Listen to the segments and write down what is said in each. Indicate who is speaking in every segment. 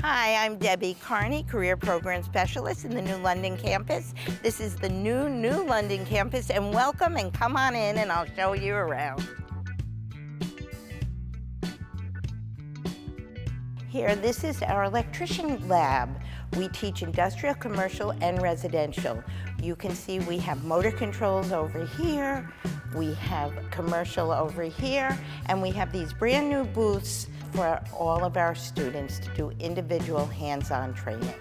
Speaker 1: Hi, I'm Debbie Carney, Career Program Specialist in the New London campus. This is the new London campus, and welcome and come on in and I'll show you around. Here, this is our electrician lab. We teach industrial, commercial, and residential. You can see we have motor controls over here, we have commercial over here, and we have these brand new booths for all of our students to do individual hands-on training.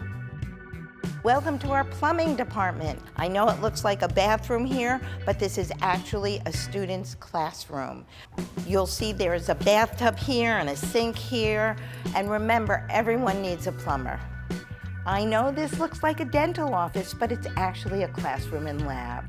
Speaker 1: Welcome to our plumbing department. I know it looks like a bathroom here, but this is actually a student's classroom. You'll see there's a bathtub here and a sink here, and remember, everyone needs a plumber. I know this looks like a dental office, but it's actually a classroom and lab.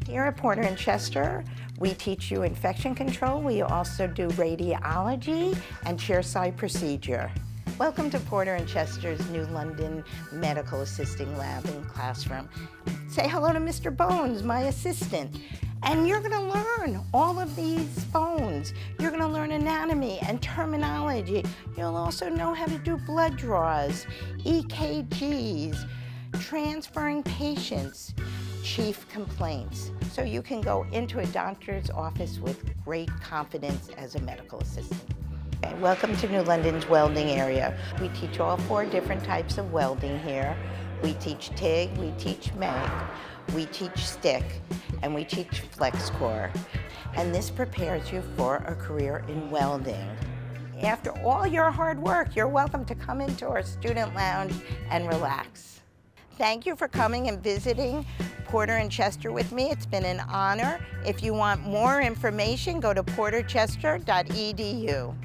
Speaker 1: Here at Porter and Chester, we teach you infection control. We also do radiology and chairside procedure. Welcome to Porter and Chester's New London Medical Assisting Lab and Classroom. Say hello to Mr. Bones, my assistant. And you're gonna learn all of these phones. You're gonna learn anatomy and terminology. You'll also know how to do blood draws, EKGs, transferring patients, chief complaints. So you can go into a doctor's office with great confidence as a medical assistant. Okay, welcome to New London's welding area. We teach all 4 different types of welding here. We teach TIG, we teach MAG, we teach stick, and we teach flex core. And this prepares you for a career in welding. After all your hard work, you're welcome to come into our student lounge and relax. Thank you for coming and visiting Porter and Chester with me. It's been an honor. If you want more information, go to porterchester.edu.